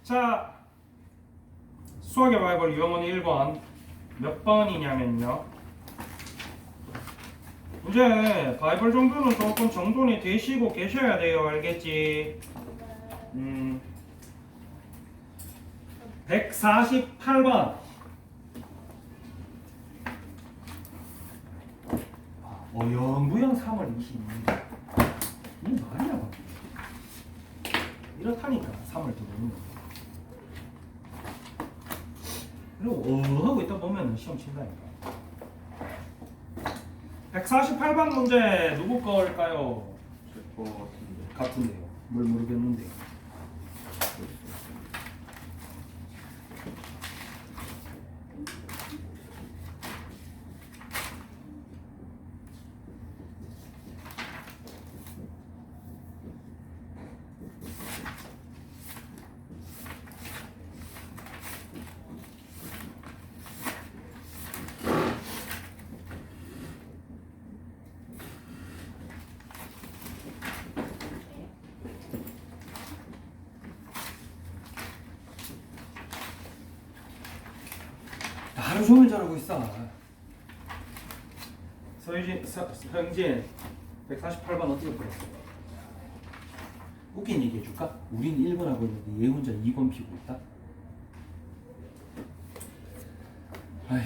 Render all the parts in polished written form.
자, 수학의 바이블 유형은 1번 몇 번이냐면요. 이제 바이블 정도는 조금 정돈이 되시고 계셔야 돼요. 알겠지? 148번. 어영부영 3월 22일. 이 말이야. 이렇다니까 3월 들어오는 거. 그리고 하고 있다 보면 시험 친다니까. 148번 문제 누구 걸까요? 제거 같은데. 같은데요. 뭘 모르겠는데요. 하루 종일 잘하고 있어. 서영진 148번 어떻게 풀었어? 웃긴 얘기 해줄까? 우린 1번 하고 있는데 얘 혼자 2번 피고 있다? 아휴.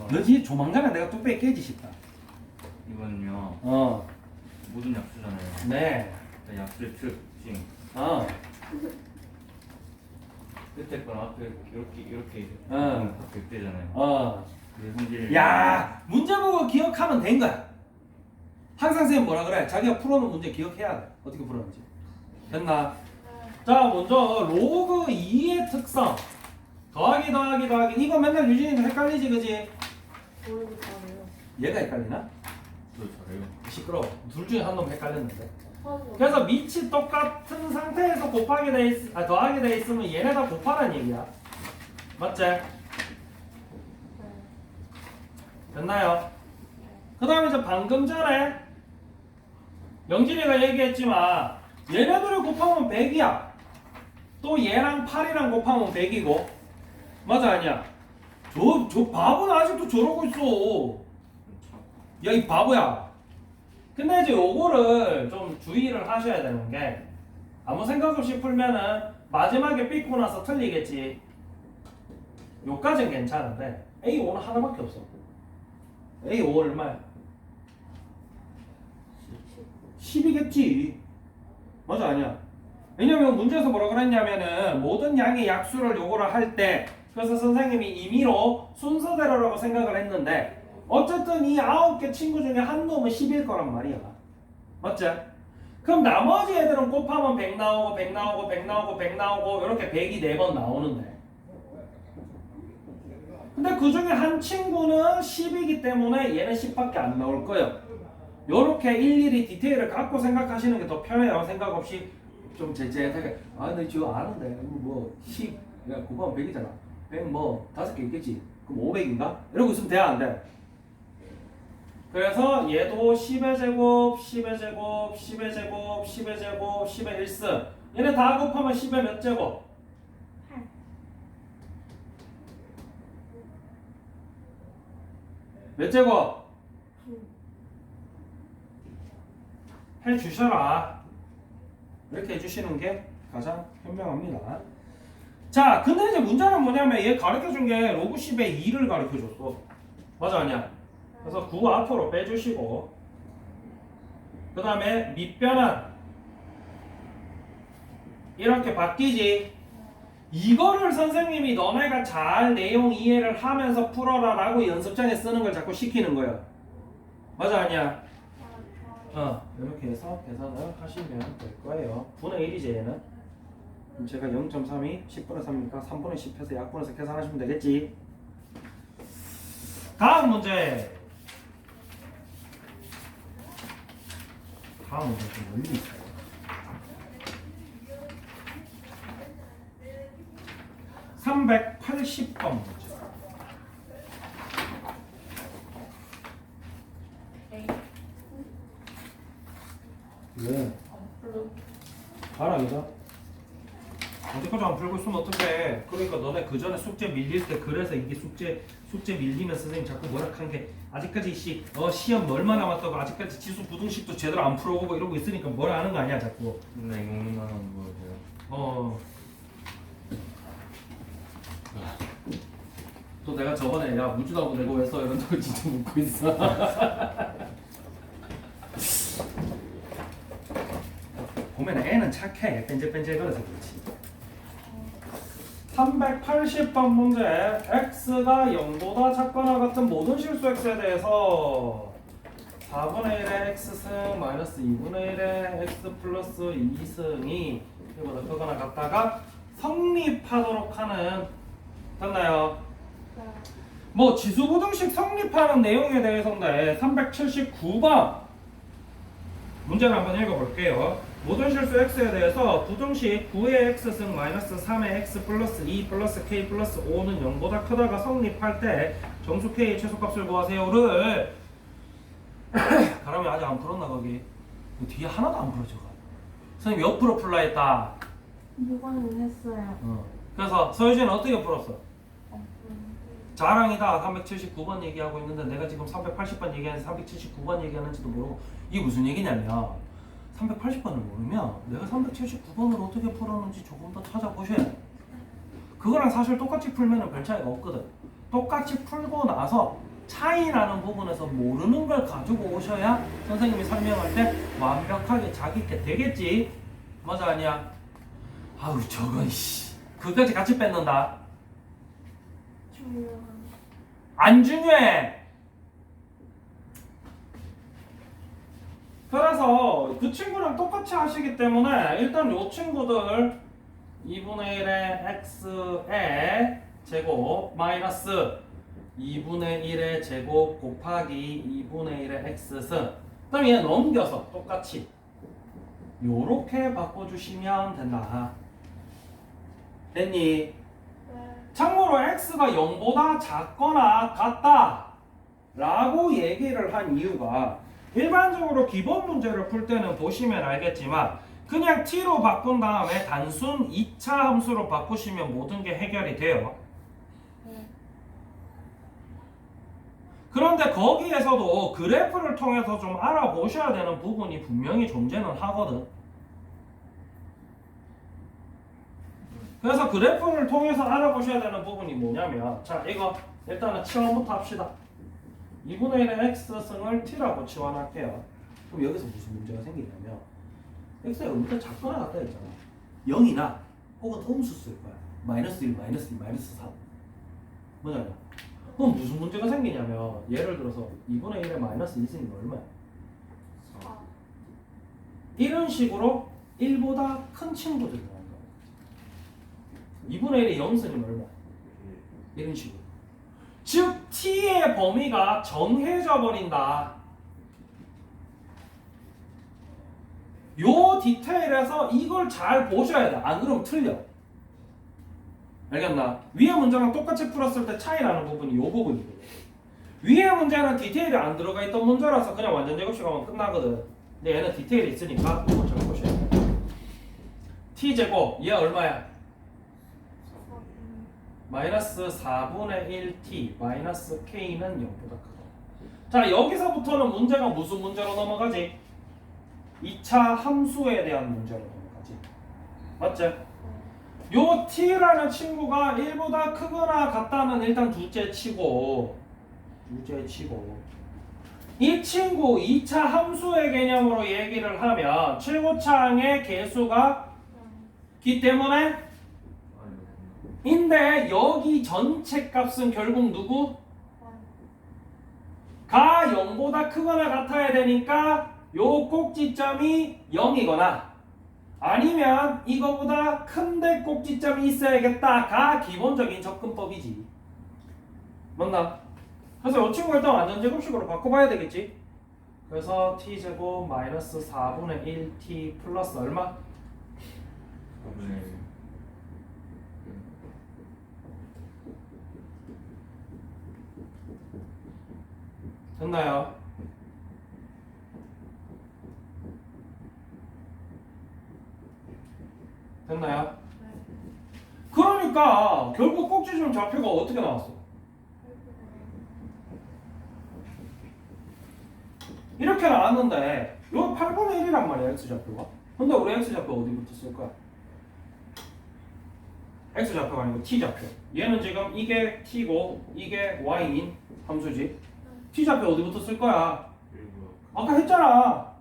너지 조만간에 내가 뚝배기 깨지 싶다. 이거는요. 모든 약수잖아요. 네. 약수의 특징. 끝에 거랑 앞에 이렇게 딱 되잖아요. 그 성질. 야, 문제 보고 기억하면 된 거야. 항상 선생님 뭐라 그래? 자기가 풀어놓은 문제 기억해야 돼. 어떻게 풀었는지. 됐나? 자, 먼저 로그 2의 특성. 더하기. 이거 맨날 유진이도 헷갈리지, 그지? 얘가 헷갈리나? 저 잘해요. 시끄러워. 둘 중에 한 놈 헷갈렸는데. 그래서 밑이 똑같은 상태에서 더하게 돼 있으면 얘네 다 곱하라는 얘기야. 맞지? 됐나요? 그 다음에 이제 방금 전에 영진이가 얘기했지만 얘네들을 곱하면 100이야. 또 얘랑 8이랑 곱하면 100이고. 맞아 아니야? 저 바보는 아직도 저러고 있어. 야, 이 바보야. 근데 이제 요거를 좀 주의를 하셔야 되는 게 아무 생각 없이 풀면은 마지막에 삐고 나서 틀리겠지. 요까진 괜찮은데 A5는 하나밖에 없어. A5 얼마야? 10이겠지. 맞아 아니야? 왜냐면 문제에서 뭐라 그랬냐면은 모든 양의 약수를 요거를 할 때 그래서 선생님이 임의로 순서대로라고 생각을 했는데 어쨌든 이 9개 친구 중에 한 놈은 10일 거란 말이야. 맞지? 그럼 나머지 애들은 곱하면 100 나오고 100 나오고 100 나오고 100 나오고 이렇게 100이 4번 나오는데 근데 그 중에 한 친구는 10이기 때문에 얘는 10밖에 안 나올 거예요. 요렇게 일일이 디테일을 갖고 생각하시는 게 더 편해요. 생각 없이 좀 재재하게 근데 지금 아는데 뭐 10, 야 곱하면 100이잖아. 100 뭐 5개 있겠지. 그럼 500인가? 이러고 있으면 돼 안 돼? 그래서 얘도 10의 제곱, 10의 제곱, 10의 제곱, 10의 제곱, 10의 1승 얘네 다 곱하면 10의 몇 제곱? 8. 몇 제곱? 해주셔라. 이렇게 해주시는 게 가장 현명합니다. 자, 근데 이제 문제는 뭐냐면 얘 가르쳐준 게 로그 10의 2를 가르쳐줬어. 맞아 아니야? 그래서 9 앞으로 빼주시고 그 다음에 밑변은 이렇게 바뀌지. 이거를 선생님이 너네가 잘 내용 이해를 하면서 풀어라 라고 연습장에 쓰는 걸 자꾸 시키는 거예요. 맞아 아니야? 이렇게 해서 계산을 하시면 될 거예요. 분의 1이지 얘는. 그럼 제가 0.3이 10분의 3이니까 3분의 10 해서 약분해서 계산하시면 되겠지. 다음 문제. 다음 문제 좀 멀리 있어요. 380번 문제. 왜? 바람이다. 언제까지 안 풀고 있으면 어떡해. 그러니까 너네 그 전에 숙제 밀릴 때 그래서 이게 숙제 밀리면 선생님 자꾸 뭐라 한 게 아직까지 시험 얼마 남았다고 아직까지 지수 부등식도 제대로 안 풀어보고 이러고 있으니까 뭐라 하는 거 아니야 자꾸. 맨날 이거 먹는 거 하는 거예요. 또 내가 저번에 야 무주다고 내고 왜 써? 이런다고 진짜 묻고 있어. 보면 애는 착해. 뺀질뺀질거려서 그렇지. 380번 문제. x가 0보다 작거나 같은 모든 실수 x에 대해서 4분의 1의 x승 마이너스 2분의 1의 x 플러스 2승이 1보다 크거나 같다가 성립하도록 하는 됐나요? 뭐 지수부등식 성립하는 내용에 대해서인데 379번 문제를 한번 읽어볼게요. 모든 실수 x에 대해서 부등식 9의 x승 마이너스 3의 x 플러스 2 플러스 k 플러스 5는 0보다 크다가 성립할 때 정수 k의 최소값을 구하세요를 가람이 아직 안 풀었나 거기? 뒤에 하나도 안 풀어져가. 선생님 옆으로 풀라 했다. 이거는 했어요. 그래서 서유진은 어떻게 풀었어? 자랑이다. 379번 얘기하고 있는데 내가 지금 380번 얘기하는데 379번 얘기하는지도 모르고 이게 무슨 얘기냐면 380번을 모르면 내가 379번을 어떻게 풀었는지 조금 더 찾아보셔야 돼. 그거랑 사실 똑같이 풀면 별 차이가 없거든. 똑같이 풀고 나서 차이 나는 부분에서 모르는 걸 가지고 오셔야 선생님이 설명할 때 완벽하게 자기께 되겠지. 맞아 아니야? 아우 저건 그까지 같이 뺏는다. 중요한. 안 중요해. 그래서 그 친구랑 똑같이 하시기 때문에 일단 요 친구들 2분의 1의 x의 제곱 마이너스 2분의 1의 제곱 곱하기 2분의 1의 x승 그다음 얘 넘겨서 똑같이 요렇게 바꿔주시면 된다. 됐니? 참고로 x가 0보다 작거나 같다 라고 얘기를 한 이유가 일반적으로 기본 문제를 풀 때는 보시면 알겠지만 그냥 t로 바꾼 다음에 단순 2차 함수로 바꾸시면 모든 게 해결이 돼요. 그런데 거기에서도 그래프를 통해서 좀 알아보셔야 되는 부분이 분명히 존재는 하거든. 그래서 그래프를 통해서 알아보셔야 되는 부분이 뭐냐면 자 이거 일단은 치환부터 합시다. 2분의 1의 x승을 t라고 치환할게요. 그럼 여기서 무슨 문제가 생기냐면 x가 0보다 작거나 같다 했잖아. 0이나 혹은 음수 쓸 거야. 마이너스 1, 마이너스 2, 마이너스 3 뭐냐 그럼 무슨 문제가 생기냐면 예를 들어서 2분의 1의 마이너스 2승이 얼마야? 이런 식으로 1보다 큰 친구들이 나온다. 2분의 1의 0승이 얼마야? 이런 식으로. 즉 t의 범위가 정해져 버린다. 요 디테일에서 이걸 잘 보셔야 돼. 안 그러면 틀려. 알겠나? 위에 문제랑 똑같이 풀었을 때 차이 나는 부분이 요 부분이거든. 위에 문제는 디테일이 안 들어가 있던 문제라서 그냥 완전 제곱식 하면 끝나거든. 근데 얘는 디테일이 있으니까 이걸 잘 보셔야 돼. t제곱 얘 얼마야? 마이너스 4분의 1t 마이너스 k는 0보다 크다. 자 여기서부터는 문제가 무슨 문제로 넘어가지? 2차 함수에 대한 문제로 넘어가지. 맞지? 요 t라는 친구가 1보다 크거나 같다는 일단 둘째 치고 이 친구 2차 함수의 개념으로 얘기를 하면 최고차항의 개수가 기 때문에 인데 여기 전체 값은 결국 누구? 가 0보다 크거나 같아야 되니까 요 꼭지점이 0이거나 아니면 이거보다 큰데 꼭지점이 있어야겠다가 기본적인 접근법이지. 맞나? 그래서 이 친구 일단 완전 제곱식으로 바꿔봐야 되겠지. 그래서 t제곱 마이너스 4분의 1t 플러스 얼마? 4분의 1. 됐나요? 됐나요? 그러니까 결국 꼭지점 좌표가 어떻게 나왔어? 이렇게 나왔는데 이거 8분의 1이란 말이야 x좌표가. 근데 우리 x좌표 어디부터 쓸 거야? x좌표가 아니고 t좌표. 얘는 지금 이게 t고 이게 y인 함수지. t좌표 어디부터 쓸 거야? 아까 했잖아.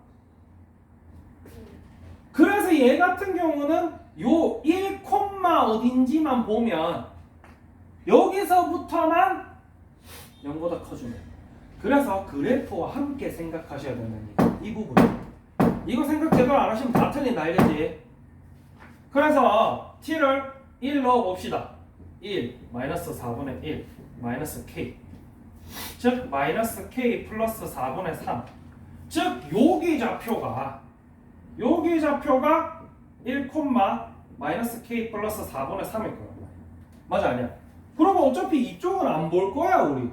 그래서 얘 같은 경우는 요 1, 어딘지만 보면 여기서부터만 0보다 커지네. 그래서 그래프와 함께 생각하셔야 된다니까. 이 부분. 이거 생각 제대로 안 하시면 다 틀린다 알겠지? 그래서 t를 1 넣어봅시다. 1 마이너스 4분의 1 마이너스 k 즉 마이너스 k 플러스 4분의 3 즉 여기 좌표가 1, 마이너스 k 플러스 4분의 3일 거야. 맞아 아니야? 그러면 어차피 이쪽은 안 볼 거야 우리.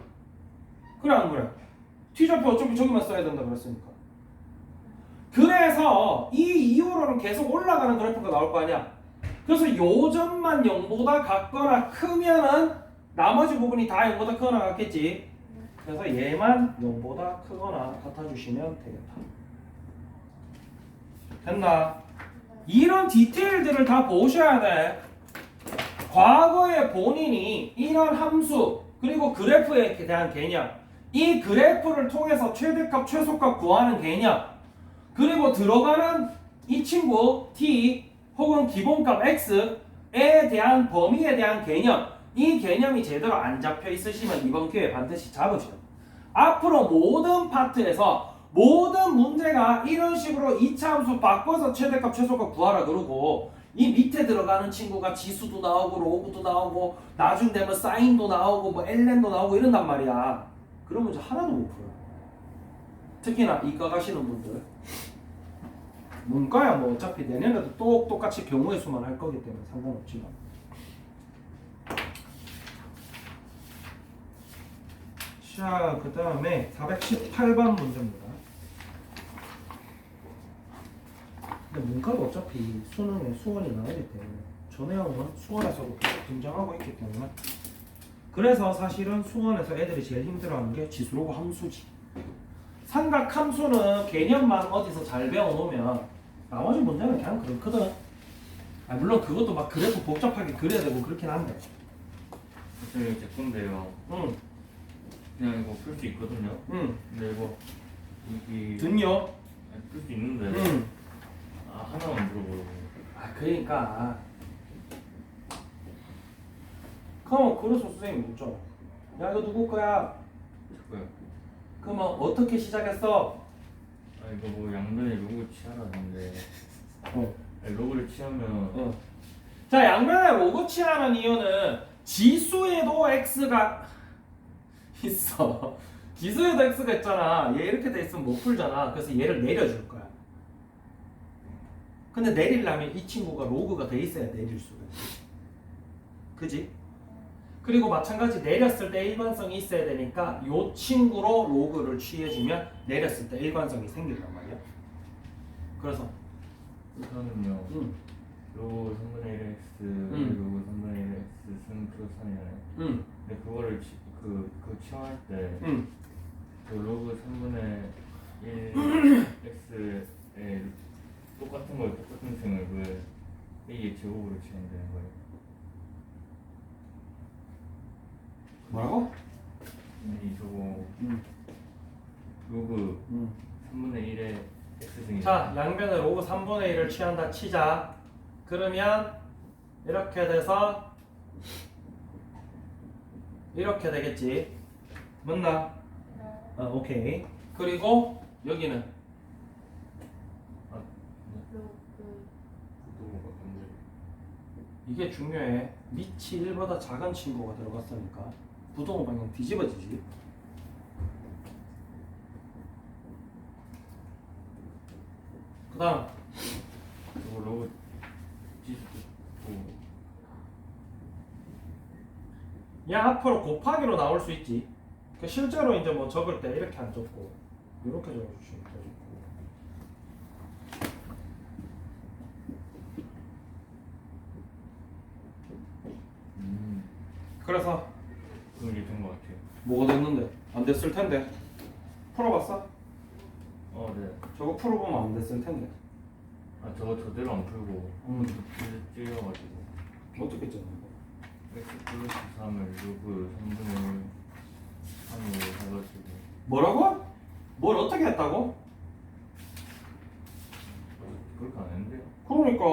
그래 안 그래? t좌표 어차피 저기만 써야 된다 그랬으니까. 그래서 이 이후로는 계속 올라가는 그래프가 나올 거 아니야. 그래서 요 점만 0보다 같거나 크면은 나머지 부분이 다 0보다 크거나 같겠지. 그래서 얘만 0보다 크거나 같아주시면 되겠다. 됐나? 이런 디테일들을 다 보셔야 돼. 과거에 본인이 이런 함수 그리고 그래프에 대한 개념, 이 그래프를 통해서 최대값 최소값 구하는 개념, 그리고 들어가는 이 친구 t 혹은 기본값 x에 대한 범위에 대한 개념, 이 개념이 제대로 안 잡혀 있으시면 이번 기회에 반드시 잡으셔야 돼요. 앞으로 모든 파트에서 모든 문제가 이런 식으로 2차 함수 바꿔서 최대값 최소값 구하라 그러고 이 밑에 들어가는 친구가 지수도 나오고 로그도 나오고 나중 되면 사인도 나오고 뭐 ln도 나오고 이런단 말이야. 그런 문제 하나도 못 풀어요. 특히나 이과 가시는 분들. 문과야 뭐 어차피 내년에도 똑같이 경우의 수만 할 거기 때문에 상관없지만. 자, 그 다음에 418번 문제입니다. 근데 문과도 어차피 수능에 수원이 나오기 때문에 저 내용은 수원에서도 계속 등장하고 있기 때문에 그래서 사실은 수원에서 애들이 제일 힘들어하는 게 지수로고 함수지. 삼각함수는 개념만 어디서 잘 배워놓으면 나머지 문제는 그냥 그렇거든. 물론 그것도 막 그래프 복잡하게 그려야 되고 그렇긴 한데. 선생님 제 건데요. 응. 그냥 이거 풀 수 있거든요. 응. 근데 이거 여기 등요. 풀 수 있는데 응. 하나만 물어보려고. 그러니까. 그럼 그래서 선생님이 묻죠. 야 이거 누구 거야? 뭐야? 그러면 어떻게 시작했어? 이거 뭐 양면에 로고 치하라는데 로고를 치하면 자 양면에 로고 치하는 이유는 지수에도 x가 있어. 지수에도 x가 있잖아. 얘 이렇게 돼 있으면 못 풀잖아. 그래서 얘를 내려줄 거야. 근데 내리려면 이 친구가 로그가 돼 있어야 내릴 수가 있지. 그지? 그리고 마찬가지 내렸을 때 일관성이 있어야 되니까 이 친구로 로그를 취해주면 내렸을 때 일관성이 생긴단 말이야. 그래서 그렇다면요. 로고 3분의 1 x 로고 3분의 1 x 승 플러스 3이잖아요. 근데 그거를 그거 치환할 때 그 로그 3분의 1 x에 똑같은 걸 똑같은 승을 그 a의 제곱으로 치면 되는 거예요. 뭐라고? 아니 저거 로그 3분의 1의 x승이 자 양변에 로그 3분의 1을 취한다 치자. 그러면 이렇게 돼서 이렇게 되겠지. 맞나? 오케이. 그리고 여기는 이게 중요해. 밑이 1보다 작은 친구가 들어갔으니까 부동호 방향 뒤집어지지. 그 다음 저거 로그 지수도 얘 앞으로 곱하기로 나올 수 있지. 그 실제로 이제 뭐 적을 때 이렇게 안 적고 이렇게 적어주시면 되고. 그래서 그럼 이게 된 것 같아요. 뭐가 됐는데? 안 됐을 텐데. 풀어봤어? 네. 저거 풀어보면 안 됐을 텐데. 아 저거 저대로 안 풀고 한번 찔려가지고 어떻게 짰는 거? x 플러스 3을 루브 3분의 3으로 해가지고 뭐라고? 뭘 어떻게 했다고? 그렇게 안 했는데요. 그러니까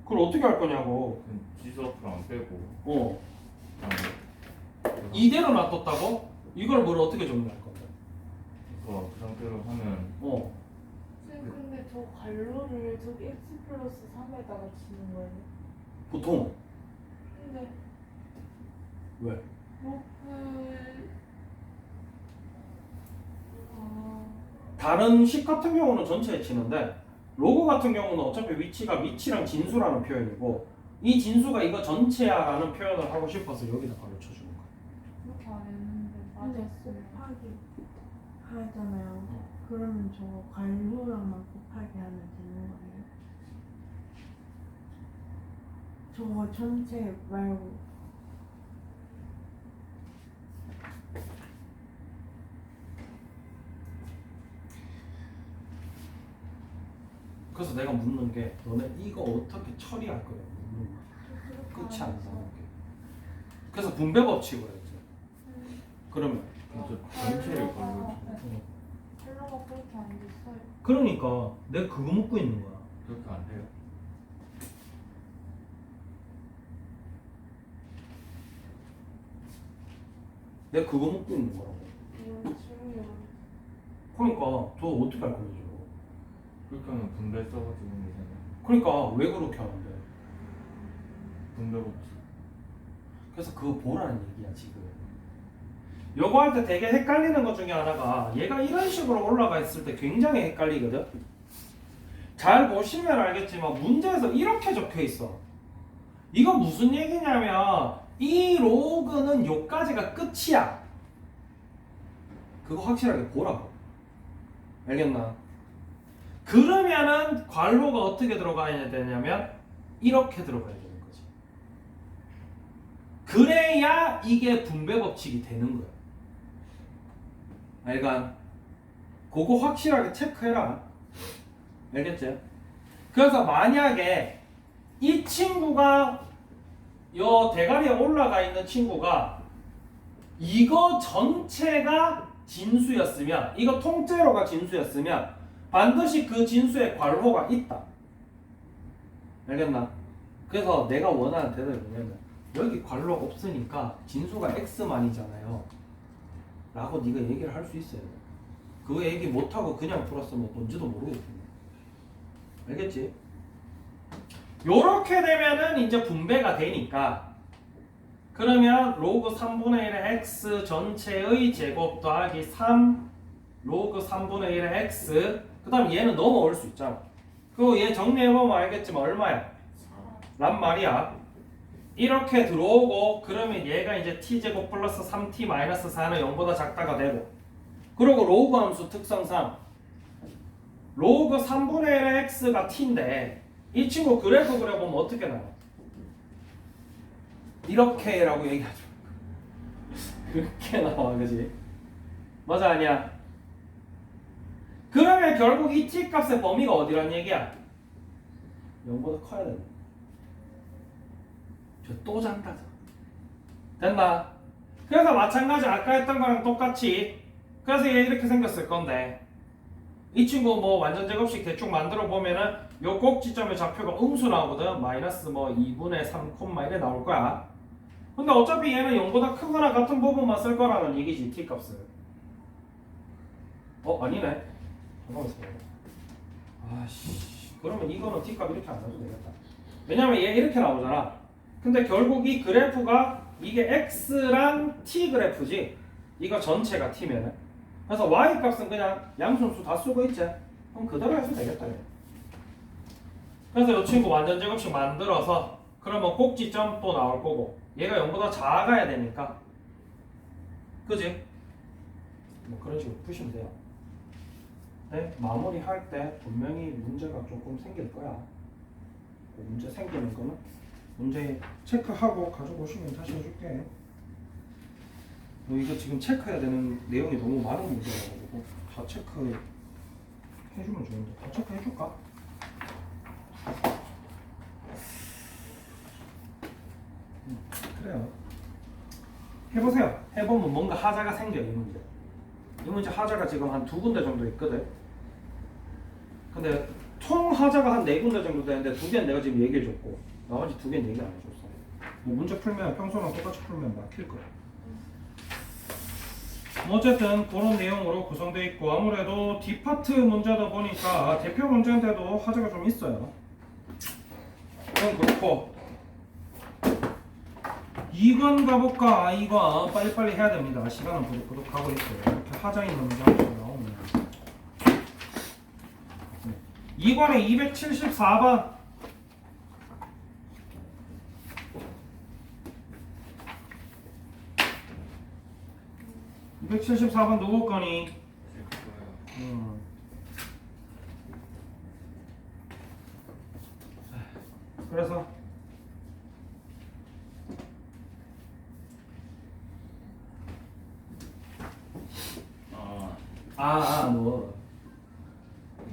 그걸 어떻게 할 거냐고. 그냥 지수 앞으로 안 빼고 어. 그냥 이대로 놔뒀다고? 이걸 뭘 어떻게 정리할 건데? 그 상태로 하면 어. 선생님 근데 저 괄호를 저기 x 플러스 3에다가 치는 거예요? 보통 근데 왜? 로그 다른 식 같은 경우는 전체에 치는데 로그 같은 경우는 어차피 위치가 위치랑 진수라는 표현이고 이 진수가 이거 전체야라는 표현을 하고 싶어서 여기다 바로 쳐주는 거야. 그렇게 안 했는데 근데 맞았어요. 곱하기 하잖아요. 그러면 저 괄호랑만 곱하기 하면 되는 거예요? 저거 전체 말고 그래서 내가 묻는 게 너네 이거 어떻게 처리할 거냐 묻는 거야. 끝이 안 나는 게. 그래서 분배 법칙을 했지. 그러면 그래서 전체를 걸고 컬러가 그렇게 안 됐어요. 그러니까 내가 그거 묻고 있는 거야. 그렇게 안 돼요. 내가 그거 묻고 있는 거라고. 이런 질문이 그러니까 너 어떻게 할 거냐 지금. 그렇게 하면 분배 써가지고 되잖아요. 그러니까 왜 그렇게 하는데? 분배 법칙. 그래서 그거 보라는 얘기야 지금. 요거 할 때 되게 헷갈리는 것 중에 하나가 얘가 이런 식으로 올라가 있을 때 굉장히 헷갈리거든. 잘 보시면 알겠지만 문제에서 이렇게 적혀 있어. 이거 무슨 얘기냐면 이 로그는 요까지가 끝이야. 그거 확실하게 보라고. 알겠나? 그러면은 괄호가 어떻게 들어가야 되냐면 이렇게 들어가야 되는 거지. 그래야 이게 분배 법칙이 되는 거야. 알간? 그거 확실하게 체크해라. 알겠지? 그래서 만약에 이 친구가 요 대가리에 올라가 있는 친구가 이거 전체가 진수였으면 이거 통째로가 진수였으면 반드시 그 진수에 괄호가 있다. 알겠나? 그래서 내가 원하는 대답이 뭐냐면 여기 괄호 없으니까 진수가 x만이잖아요 라고 네가 얘기를 할 수 있어요. 그거 얘기 못하고 그냥 풀었으면 뭔지도 모르겠습니다. 알겠지? 요렇게 되면은 이제 분배가 되니까 그러면 로그 3분의 1의 x 전체의 제곱 더하기 3 로그 3분의 1의 x 그 다음 얘는 넘어올 수 있잖아. 그리고 얘 정리해보면 알겠지만 얼마야? 란 말이야. 이렇게 들어오고 그러면 얘가 이제 t제곱 플러스 3t 마이너스 4는 0보다 작다가 되고 그리고 로그 함수 특성상 로그 3분의 1의 x가 t인데 이 친구 그래프 그려보면 어떻게 나와? 이렇게 라고 얘기하죠. 그렇게 나와. 그지? 맞아 아니야? 그러면 결국 이 t 값의 범위가 어디란 얘기야? 0보다 커야 된다. 저 또 장타자. 됐나? 그래서 마찬가지 아까 했던 거랑 똑같이 그래서 얘 이렇게 생겼을 건데 이 친구 뭐 완전 제곱식 대충 만들어 보면은 요 꼭지점의 좌표가 음수 나오거든. 마이너스 뭐 2분의 3 콤마 이래 나올 거야. 근데 어차피 얘는 0보다 크거나 같은 부분만 쓸 거라는 얘기지 t 값을. 아니네. 잠깐만 있어. 아씨. 그러면 이거는 t 값 이렇게 안 해도 되겠다. 왜냐면 얘 이렇게 나오잖아. 근데 결국 이 그래프가 이게 x랑 t 그래프지. 이거 전체가 t면은. 그래서 y 값은 그냥 양순수 다 쓰고 있지. 그럼 그대로 해도 되겠다. 그래서 이 친구 완전 제곱식 만들어서 그러면 꼭지점 또 나올 거고 얘가 0보다 작아야 되니까 그지? 뭐 그런 식으로 푸시면 돼요. 네? 마무리할 때 분명히 문제가 조금 생길 거야. 그 문제 생기는 거는 문제 체크하고 가져오시면 다시 해줄게. 뭐 이거 지금 체크해야 되는 내용이 너무 많은 문제라가지고 다 체크해주면 좋은데 다 체크해줄까? 그래요. 해보세요. 해보면 뭔가 하자가 생겨요. 이 문제 하자가 지금 한 2군데 정도 있거든. 근데 총 하자가 한 4군데 정도 되는데 2개는 내가 지금 얘기해줬고 나머지 2개는 얘기 안 해줬어. 뭐 문제 풀면 평소랑 똑같이 풀면 막힐 거야. 어쨌든 그런 내용으로 구성되어 있고 아무래도 D파트 문제다 보니까 대표 문제인데도 하자가 좀 있어요. 그건 그렇고 2번 가볼까? 2번 빨리빨리 해야 됩니다. 시간은 부득부득 가고 있어요. 이렇게 하자 있는 문제가 나오면 2번에 274번 274번 누구 거니? 그래서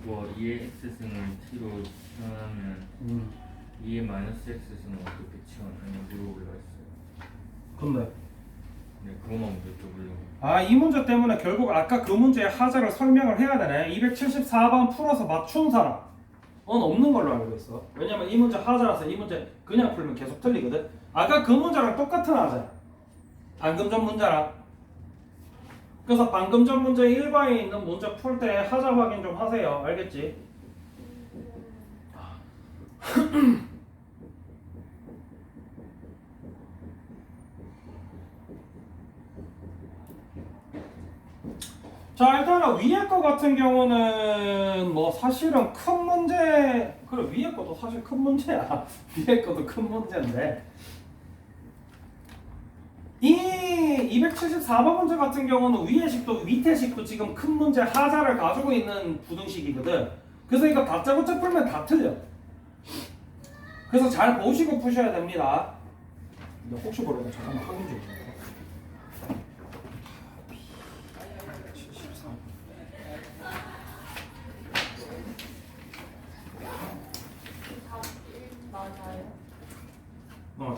뭐 2의 x승을 t로 치환하면 2의 마이너스 x승은 어떻게 치환하냐 물어보려고 했어요. 근데 네, 그것만 먼저 여쭤보려고. 이 문제 때문에 결국 아까 그 문제의 하자를 설명을 해야 되네. 274번 풀어서 맞춘 사람은 없는 걸로 알고 있어. 왜냐면 이 문제 하자라서 이 문제 그냥 풀면 계속 틀리거든. 아까 그 문제랑 똑같은 하자야. 방금 전 문제랑. 그래서 방금 전 문제 1번에 있는 문제 풀 때 하자 확인 좀 하세요. 알겠지? 자, 일단은 위에 거 같은 경우는 뭐 사실은 큰 문제, 그래 위에 것도 사실 큰 문제야. 위에 것도 큰 문제인데 이 274번 문제 같은 경우는 위에 식도 밑에 식도 지금 큰 문제 하자를 가지고 있는 부등식이거든. 그래서 이거 다짜고짜 풀면 다 틀려. 그래서 잘 보시고 푸셔야 됩니다. 근데 혹시 모르니까 잠깐만 확인 좀 해볼게요.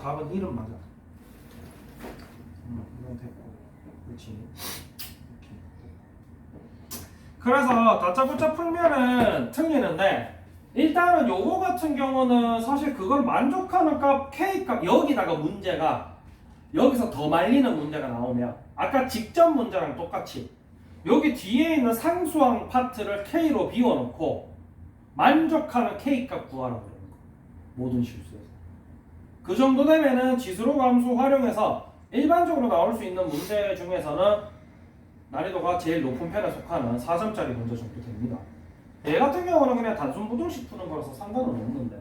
답은 1은 맞아. 이건 됐고, 그렇지. 그래서 다짜고짜 풀면은 틀리는데 일단은 요거 같은 경우는 사실 그걸 만족하는 값 K 값 여기다가 문제가 여기서 더 말리는 문제가 나오면 아까 직전 문제랑 똑같이 여기 뒤에 있는 상수항 파트를 K로 비워놓고 만족하는 K 값 구하라고 그러는 거. 모든 실수에서. 그 정도 되면은 지수로 함수 활용해서 일반적으로 나올 수 있는 문제 중에서는 난이도가 제일 높은 편에 속하는 4점짜리 문제 정도 됩니다. 얘 같은 경우는 그냥 단순 부등식 푸는 거라서 상관은 없는데.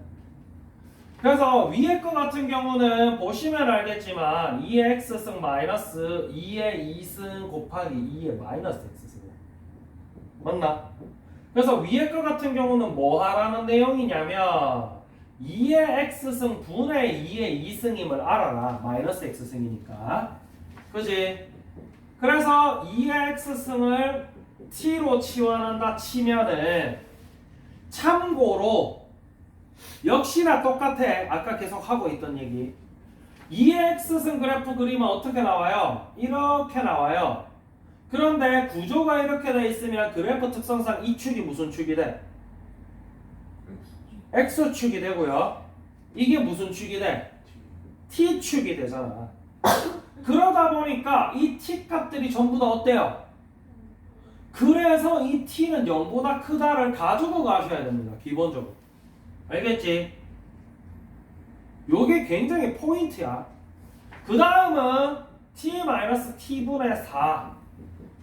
그래서 위에 거 같은 경우는 보시면 알겠지만 2의 x승 마이너스 2의 2승 곱하기 2의 마이너스 x승 맞나? 그래서 위에 거 같은 경우는 뭐 하라는 내용이냐면 2의 x승 분의 2의 2승임을 알아라. 마이너스 x승이니까. 그지? 그래서 2의 x승을 t로 치환한다 치면은 참고로 역시나 똑같아. 아까 계속 하고 있던 얘기. 2의 x승 그래프 그리면 어떻게 나와요? 이렇게 나와요. 그런데 구조가 이렇게 돼 있으면 그래프 특성상 이 축이 무슨 축이 돼? x축이 되고요. 이게 무슨 축이 돼? t축이 되잖아. 그러다 보니까 이 t 값들이 전부 다 어때요? 그래서 이 t는 0보다 크다를 가지고 가셔야 됩니다. 기본적으로. 알겠지? 요게 굉장히 포인트야. 그 다음은 t-t분의 4.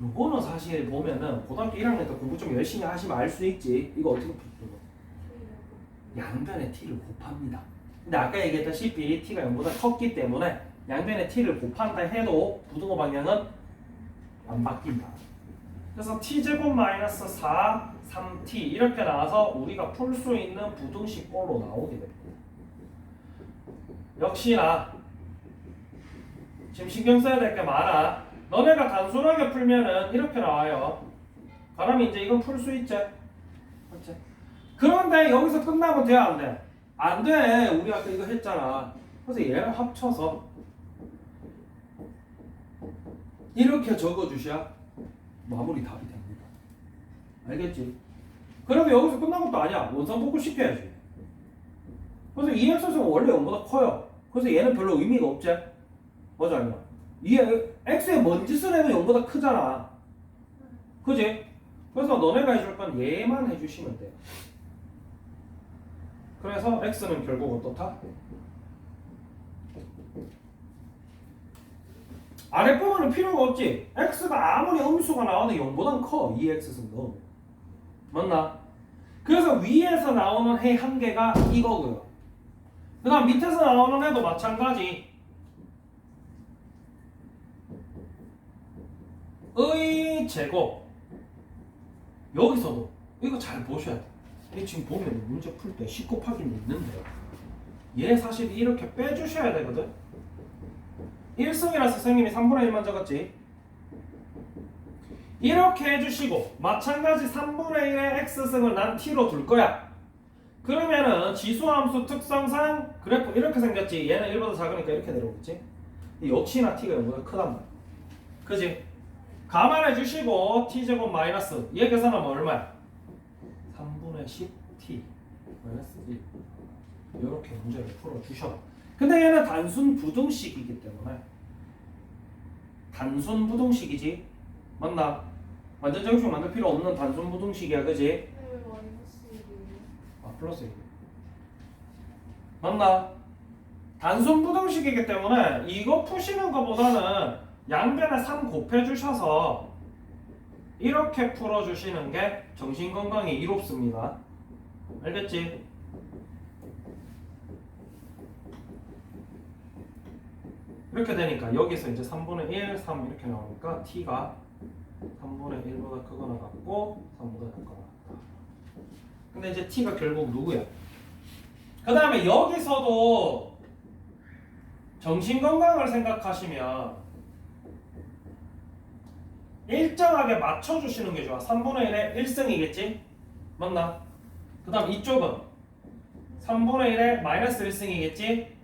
요거는 사실 보면은 고등학교 1학년 때 공부 좀 열심히 하시면 알 수 있지. 이거 어떻게 풀죠? 양변의 t를 곱합니다. 근데 아까 얘기했다시피 t가 0보다 컸기 때문에 양변의 t를 곱한다 해도 부등호 방향은 안 바뀐다. 그래서 t제곱 마이너스 4, 3t 이렇게 나와서 우리가 풀 수 있는 부등식 꼴로 나오게 됩니다. 역시나 지금 신경 써야 될 게 많아. 너네가 단순하게 풀면은 이렇게 나와요. 그러면 이제 이건 풀 수 있지? 맞지? 그런데 여기서 끝나면 돼, 안 돼? 안 돼. 우리 아까 이거 했잖아. 그래서 얘를 합쳐서 이렇게 적어주셔야 마무리 답이 됩니다. 알겠지? 그러면 여기서 끝난 것도 아니야. 원상복구 시켜야지. 그래서 이 x는 원래 0보다 커요. 그래서 얘는 별로 의미가 없지? 맞아, 아니야? 이 x에 뭔 짓을 해도 0보다 크잖아. 그지? 그래서 너네가 해줄 건 얘만 해주시면 돼요. 그래서 x는 결국 어떻다? 아랫부분은 필요가 없지. x가 아무리 음수가 나와도 0보단 커. 이 x승도. 맞나? 그래서 위에서 나오는 해 한 개가 이거고요. 그 다음 밑에서 나오는 해도 마찬가지. 의 제곱. 여기서도 이거 잘 보셔야 돼. 이 지금 보면 문제 풀 때 10 곱하기는 있는데요. 얘 사실 이렇게 빼주셔야 되거든. 1승이라 선생님이 3분의 1만 적었지. 이렇게 해주시고 마찬가지 3분의 1의 x승을 난 t로 둘 거야. 그러면은 지수함수 특성상 그래프 이렇게 생겼지. 얘는 1보다 작으니까 이렇게 내려오겠지. 역시나 t가 0보다 크단 말이야. 그지? 감안해 주시고 t제곱 마이너스 얘 계산하면 얼마야? 3분의 10t 마이너스 1 이렇게 문제를 풀어주셔. 근데 얘는 단순 부등식이기 때문에 단순 부등식이지. 맞나? 완전 정식 만들 필요 없는 단순 부등식이야. 그지? 왜 마이너스 1이에요? 아 플러스 1 맞나? 단순 부등식이기 때문에 이거 푸시는 것보다는 양변에 3 곱해주셔서 이렇게 풀어주시는 게 정신건강에 이롭습니다. 알겠지? 이렇게 되니까 여기서 이제 3분의 1, 3 이렇게 나오니까 t가 3분의 1보다 크거나 같고 3보다 작거나 같다. 근데 이제 t가 결국 누구야? 그 다음에 여기서도 정신건강을 생각하시면 일정하게 맞춰주시는 게 좋아. 3분의 1의 1승이겠지? 맞나? 그 다음 이쪽은 3분의 1의 마이너스 1승이겠지?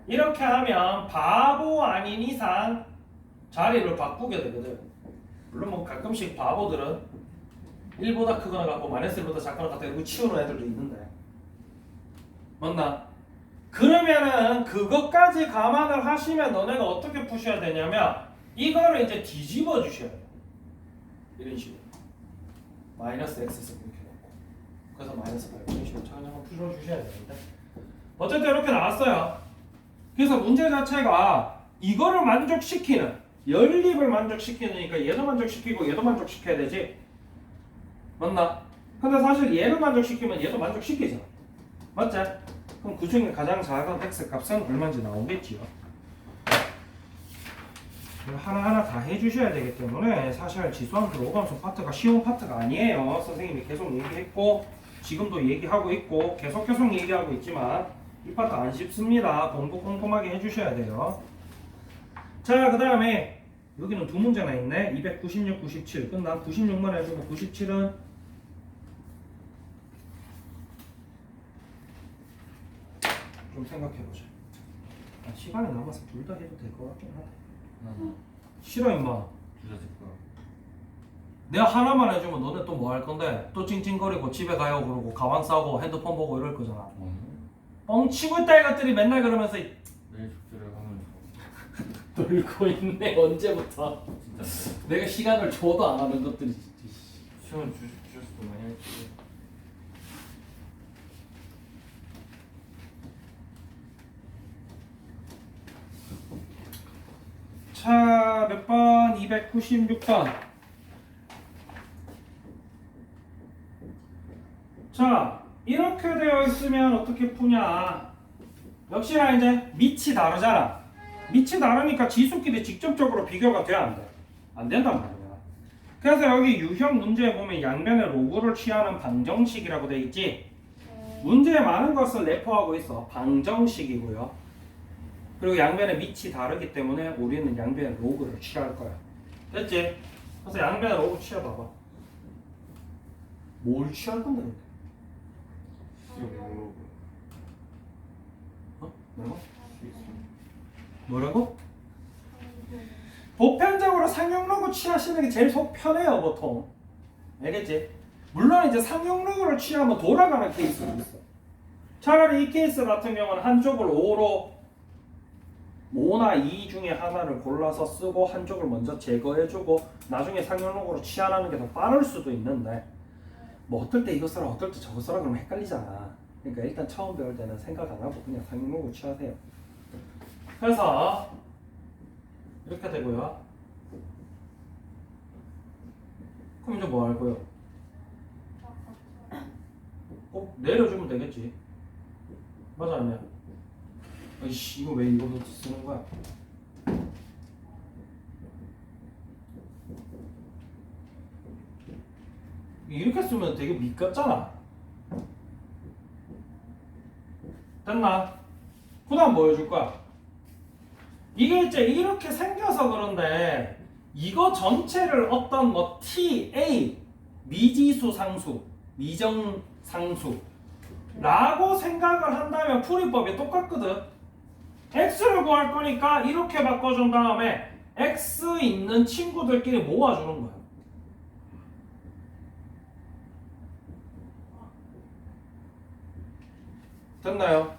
이렇게 하면 바보 아닌 이상 자리를 바꾸게 되거든. 물론 뭐 가끔씩 바보들은 1보다 크거나 같고 마이너스 1보다 작거나 같다 이러고 치우는 애들도 있는데 맞나? 그러면은 그것까지 감안을 하시면 너네가 어떻게 푸셔야 되냐면 이거를 이제 뒤집어 주셔야 돼요. 이런 식으로 마이너스 x승 이렇게 놓고 그래서 마이너스 8 이런 식으로 차근차근 풀어주셔야 되는데 어쨌든 이렇게 나왔어요. 그래서 문제 자체가 이거를 만족시키는 연립을 만족시키니까 얘도 만족시키고 얘도 만족시켜야 되지. 맞나? 근데 사실 얘를 만족시키면 얘도 만족시키잖아. 맞지? 그럼 그 중에 가장 작은 x 값은 얼마인지 나오겠지요. 하나하나 다 해주셔야 되기 때문에 사실 지수함수 오감수 파트가 쉬운 파트가 아니에요. 선생님이 계속 얘기했고 지금도 얘기하고 있고 계속 얘기하고 있지만 이 파트 안 쉽습니다. 공부 꼼꼼하게 해주셔야 돼요. 자, 그 다음에 여기는 두 문제나 있네. 296, 97 끝나. 96만 해주고 97은 좀 생각해보자. 시간이 남아서 둘 다 해도 될 것 같긴 하다. 싫어 임마. 내가 하나만 해주면 너네 또 뭐 할 건데? 또 찡찡거리고 집에 가요 그러고 가방 싸고 핸드폰 보고 이럴 거잖아. 뻥치고 있다 이것들이 맨날 그러면서 내일 숙제를 하면 놀고 있네. 언제부터? 진짜 내가 시간을 줘도 안 하는 것들이 진짜. 시간 주셨을 많이 했지. 자, 몇 번? 296번. 자, 이렇게 되어 있으면 어떻게 푸냐? 역시나 이제 밑이 다르잖아. 밑이 다르니까 지수끼리 직접적으로 비교가 돼야 안 돼. 안 된단 말이야. 그래서 여기 유형 문제에 보면 양면의 로그를 취하는 방정식이라고 돼 있지. 문제에 많은 것을 내포하고 있어. 방정식이고요. 그리고 양변의 밑이 다르기 때문에 우리는 양변의 로그를 취할 거야. 됐지? 그래서 양변의 로그 취해봐봐. 뭘 취할 건데? 근데? 로그. 어? 뭐라고? 보편적으로 상용 로그 취하시는 게 제일 속 편해요, 보통. 알겠지? 물론 이제 상용 로그를 취하면 돌아가는 케이스도 있어. 차라리 이 케이스 같은 경우는 한쪽을 5로 5나 2 중에 하나를 골라서 쓰고 한쪽을 먼저 제거해주고 나중에 상용 로그로 취하라는 게 더 빠를 수도 있는데 뭐 어떨 때 이거 써라 어떨 때 저거 써라 그러면 헷갈리잖아. 그러니까 일단 처음 배울 때는 생각 안 하고 그냥 상용 로그 취하세요. 그래서 이렇게 되고요. 그럼 이제 뭐 할 거예요? 꼭 내려주면 되겠지. 맞아 아니야? 아이씨 이거 왜 이거 쓰는 거야? 이렇게 쓰면 되게 미끄럽잖아. 됐나? 그 다음 뭐 해줄 거야? 이게 이제 이렇게 생겨서 그런데 이거 전체를 어떤 뭐 TA 미지수 상수, 미정 상수 라고 생각을 한다면 풀이법이 똑같거든. x를 구할 거니까 이렇게 바꿔준 다음에 x 있는 친구들끼리 모아주는 거야. 됐나요?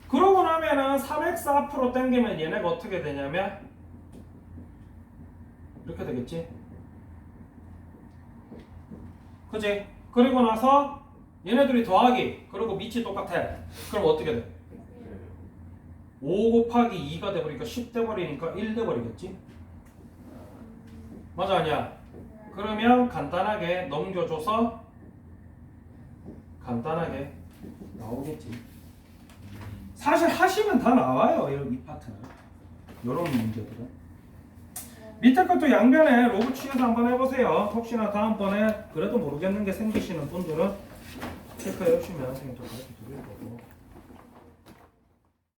그러고 나면은 3x 앞으로 당기면 얘네가 어떻게 되냐면 이렇게 되겠지? 그치? 그리고 나서 얘네들이 더하기 그리고 밑이 똑같아. 그럼 어떻게 돼? 5 곱하기 2가 돼버리니까 10 돼버리니까 1 돼버리겠지? 맞아 아니야? 그러면 간단하게 넘겨줘서 간단하게 나오겠지. 사실 하시면 다 나와요. 이 파트는. 이런 문제들은. 밑에 것도 양변에 로그 취해서 한번 해보세요. 혹시나 다음번에 그래도 모르겠는 게 생기시는 분들은 체크해 주시면 선생님 좀 가르쳐 드릴 거고.